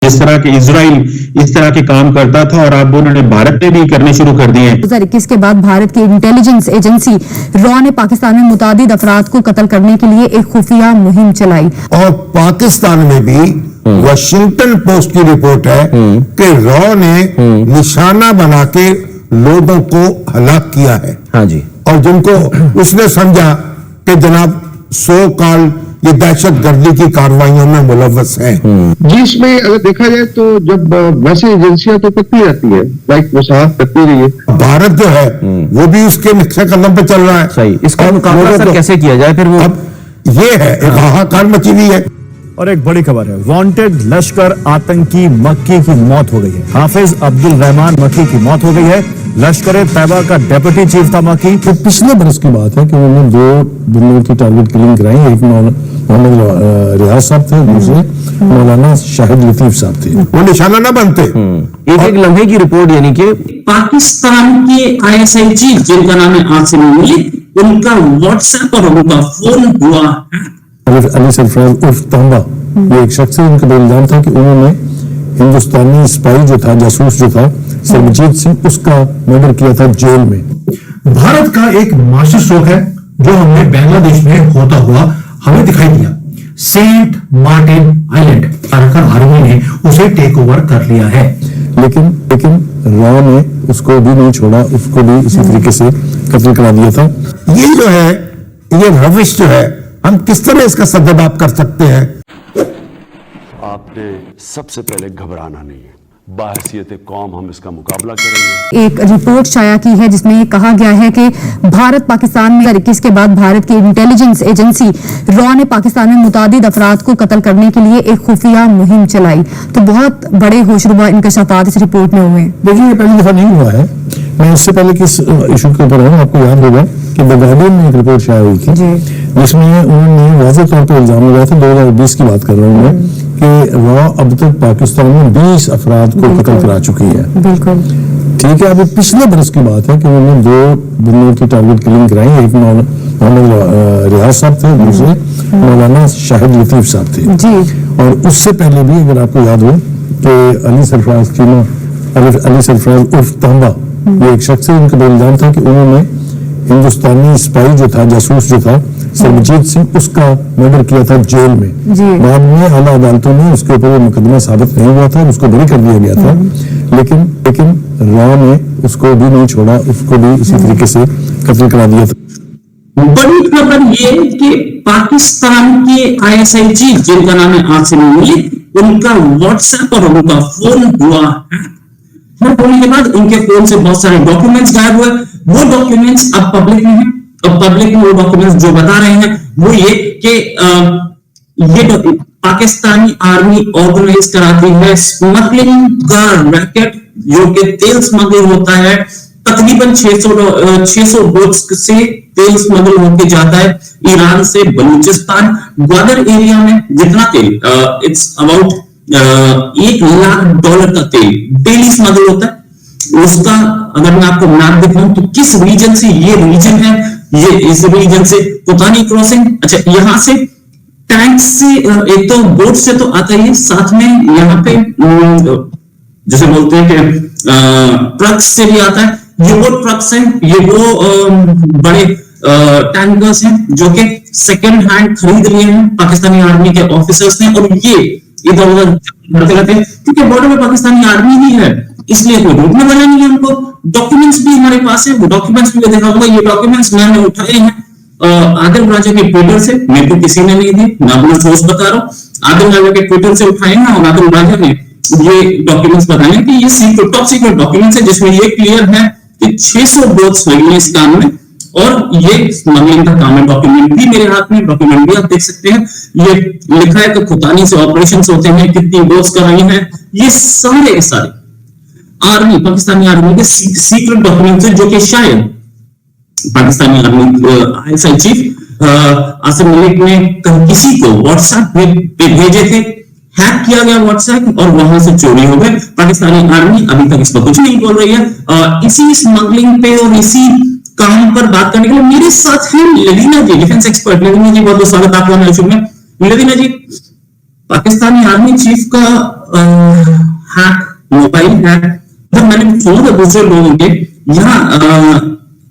जिस तरह के इजराइल इस तरह के काम करता था, और अब उन्होंने भारत में भी करने शुरू कर दिए हैं। 2021 के बाद भारत की इंटेलिजेंस एजेंसी रॉ ने पाकिस्तान में मुतादिद अफराद को कत्ल करने के लिए एक खुफिया मुहिम चलाई। और पाकिस्तान में भी वाशिंगटन पोस्ट की रिपोर्ट है कि रॉ ने निशाना बना के लोगों को हलाक किया है। हाँ जी। और जिनको उसने समझा कि जनाब सो काल ये दहशत गर्दी की कार्रवाइयों में मुलव्वस है। जी, इसमें अगर देखा जाए तो जब वैसे एजेंसियां तो करती रहती है, लाइक वसाहत करती रही है, भारत जो है वो भी उसके नक्शे कदम पे चल रहा है। सही। इसका मुकाबला सर कैसे किया जाए फिर? वो अब ये है एक हाहाकार मची हुई है। और एक बड़ी खबर है, वांटेड लश्कर आतंकी मक्की की मौत हो गई है। हाफिज अब्दुल रहमान मक्की की मौत हो गई है। लश्कर तैयबा का डेप्यूटी चीफ था मक्की। तो पिछले बरस की बात है कि उन्होंने 2 बंदों की टारगेट किलिंग कराई। एक मोहम्मद रियाज साहब थे, दूसरे मौलाना शाहिद लतीफ साहब थे। वो निशाना ना बनते। एक लम्हे की रिपोर्ट, यानी कि पाकिस्तान के ISI चीफ जिनका नाम है आसिम मलिक, उनका व्हाट्सएप और उनका फोन हुआ है। अली सरफराज उर्फ तांबा, ये एक शख्स है, उनका इल्जाम था कि उन्होंने हिंदुस्तानी स्पाई जो था, जासूस जो था सरबजीत सिंह, उसका मर्डर किया था जेल में। भारत का एक मास्टर स्ट्रोक है जो हमने बांग्लादेश में होता हुआ हमें दिखाई दिया। सेंट मार्टिन आइलैंड अरकान आर्मी ने उसे टेक ओवर कर लिया है, लेकिन रॉ ने उसको भी नहीं छोड़ा, उसको भी इसी तरीके से कत्ल करा दिया था। ये जो है, ये रविश जो है, हम किस तरह इसका सद्भाव कर सकते हैं? आपने सबसे पहले घबराना नहीं है, बाहसियत कौम हम इसका मुकाबला करेंगे। एक रिपोर्ट शाया की है जिसमें कहा गया है कि भारत पाकिस्तान में 2021 के बाद भारत की इंटेलिजेंस एजेंसी रॉ ने पाकिस्तान में मुतादिद अफराद को कत्ल करने के लिए एक खुफिया मुहिम चलाई। तो बहुत बड़े होशरुबा इंकशाफात इस रिपोर्ट में हुए। देखिए, ये पहली दफा नहीं हुआ है। मैं इससे पहले किस इशू के ऊपर हूँ, आपको याद होगा कि द गार्डियन में एक रिपोर्ट शाया हुई थी जिसमें उन्होंने वाज़ेह तौर पर इल्जाम लगाया था, 2020 की बात कर रहा हूँ मैं, कि रॉ अब तक पाकिस्तान में 20 अफराद को कत्ल करा चुकी है। बिल्कुल ठीक है। अभी पिछले बरस की बात है कि उन्होंने 2 बंदों की टारगेट किलिंग कराई। एक मोहम्मद रियाज साहब थे, दूसरे मौलाना शाहिद लतीफ साहब थे जी। और उससे पहले भी अगर आपको याद हो कि अली सरफराज उर्फ तांबा, ये एक शख्स है, उनका इल्जाम था कि उन्होंने हिंदुस्तानी स्पाई जो था, जासूस जो था सरबजीत सिंह, उसका मर्डर किया था जेल में। बाद में आला अदालतों में उसके ऊपर वो मुकदमा साबित नहीं हुआ था, उसको बरी कर दिया गया था। लेकिन रॉ ने उसको भी नहीं छोड़ा, उसको भी इसी तरीके से कत्ल करा दिया था। बड़ी खबर ये कि पाकिस्तान के ISI चीफ जिनका नाम है आसिम मलिक, उनका व्हाट्सएप और उनका फोन हुआ है। होने के बाद उनके फोन से बहुत सारे डॉक्यूमेंट्स गायब हुए। वो डॉक्यूमेंट्स अब पब्लिक में है। अब पब्लिक में वो डॉक्यूमेंट्स जो बता रहे हैं वो ये कि ये पाकिस्तानी आर्मी ऑर्गेनाइज कराती है स्मगलिंग का रैकेट, जो कि तेल स्मगलिंग होता है। तकरीबन 600 बोट्स से तेल स्मगल होके जाता है ईरान से बलूचिस्तान, ग्वादर एरिया में। जितना तेल इट्स अबाउट $1 लाख का तेल डेली स्मगल होता है। उसका अगर मैं आपको मैप दिखाऊं तो किस रीजन से ये रीजन है, ये इस रीजन से पुतानी क्रॉसिंग, अच्छा यहां से टैंक से, एक तो बोट से तो आता ही, साथ में यहाँ पे जैसे बोलते हैं कि ट्रक से भी आता है। ये वो ट्रक्स हैं, ये वो बड़े टैंकर्स हैं जो कि सेकेंड हैंड खरीद लिए हैं पाकिस्तानी आर्मी के ऑफिसर्स ने, और ये इधर उधर बढ़ते रहते हैं क्योंकि बॉर्डर में पाकिस्तानी आर्मी ही है, इसलिए कोई रोकने वाला नहीं है हमको। डॉक्यूमेंट्स भी हमारे पास है, वो डॉक्यूमेंट्स भी देखा होगा। ये डॉक्यूमेंट्स मैंने उठाए हैं आदिल राजा के ट्विटर से, मेरे को किसी ने नहीं दी, मैं अपना सोर्स बता रहा हूँ। आदिल राजा के ट्विटर से उठाए ना, और आदिल राजा ने ये डॉक्यूमेंट्स बताए कि ये सीक्रेट, टॉप सीक्रेट डॉक्यूमेंट्स है, जिसमें ये क्लियर है कि 600 बोट्स लगी इस काम में, और ये स्मगलिंग का काम है। डॉक्यूमेंट भी मेरे हाथ में, डॉक्यूमेंट भी आप देख सकते हैं। ये लिखा है कि खुतानी से ऑपरेशंस होते हैं, कितनी बोट्स कर रही हैं, ये सारे आर्मी, पाकिस्तानी आर्मी के सीक्रेट डॉक्यूमेंट्स हैं, जो कि शायद Pakistani army ISI chief Asim Malik ने किसी को व्हाट्सएप पे भेजे थे, हैक किया गया व्हाट्सएप और वहां से चोरी हो गए। पाकिस्तानी आर्मी अभी तक इस पर कुछ नहीं बोल रही है। इसी स्मगलिंग पे और इसी काम पर बात करने के लिए मेरे साथ है लवीना जी, डिफेंस एक्सपर्ट। लवीना जी, बहुत बहुत स्वागत आपका हमारे शो में। लवीना जी, पाकिस्तानी आर्मी चीफ का हैक, मोबाइल हैक, जब मैंने सुना था दूसरे लोगों के, यहाँ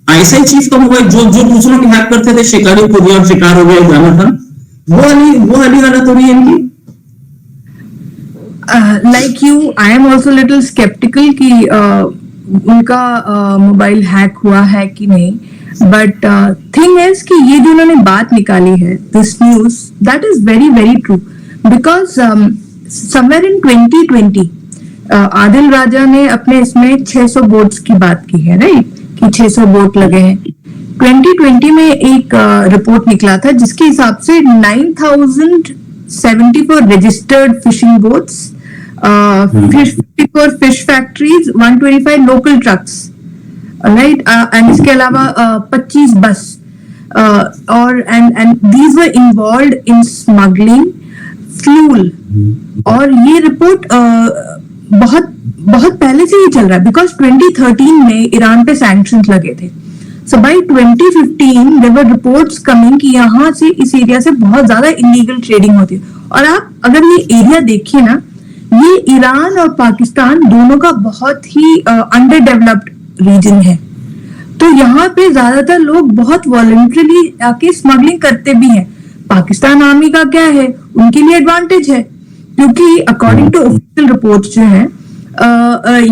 आईएसआई चीफ का मोबाइल जो जो दूसरों के हैक करते थे, शिकारी को दिया और शिकार हो गया जाना था, वो वाली हालत हो रही है इनकी। Like you, I am also little skeptical कि उनका मोबाइल हैक हुआ है कि नहीं, बट थिंग इज कि ये जो उन्होंने बात निकाली है, this news, that is very very true, because somewhere in 2020 Adil Raja ने अपने इसमें 600 बोट्स की बात की है, राइट, कि 600 बोट लगे हैं। 2020 में एक रिपोर्ट निकला था जिसके हिसाब से 9,074 registered fishing boats, 54 fish factories, 125 local trucks, right, and इसके अलावा 25 बस, और and these were involved in smuggling fuel। और ये रिपोर्ट बहुत बहुत पहले से ही चल रहा है, बिकॉज 2013 में ईरान पे सैंक्शंस लगे थे। So by 2015 there were reports coming कि यहाँ से इस एरिया से बहुत ज्यादा इलीगल ट्रेडिंग होती है। और आप अगर ये एरिया देखिए ना, ये ईरान और पाकिस्तान दोनों का बहुत ही अंडर डेवलप्ड रीजन है, तो यहाँ पे ज्यादातर लोग बहुत वॉलंटरीली आके स्मगलिंग करते भी हैं। पाकिस्तान आर्मी का क्या है, उनके लिए एडवांटेज है, क्योंकि अकॉर्डिंग टू ऑफिशियल रिपोर्ट्स जो है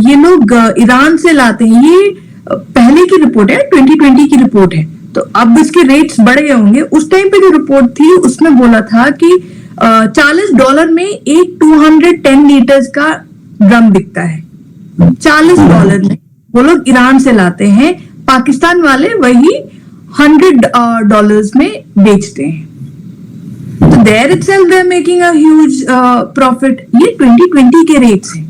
ये लोग ईरान से लाते हैं। ये पहले की रिपोर्ट है, 2020 की रिपोर्ट है, तो अब इसके रेट्स बढ़ गए होंगे। उस टाइम पे जो रिपोर्ट थी उसमें बोला था कि $40 में एक 210 लीटर्स का ड्रम बिकता है। $40 में वो लोग ईरान से लाते हैं, पाकिस्तान वाले वही $100 में बेचते हैं। तो there itself they are making a huge profit. ये 2020 के रेट्स हैं,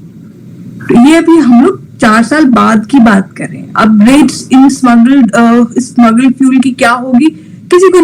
तो ये अभी हम लोग 4 साल बाद की बात कर रहे हैं। अब रेट्स इन स्मगल्ड फ्यूल की क्या होगी किसी को नहीं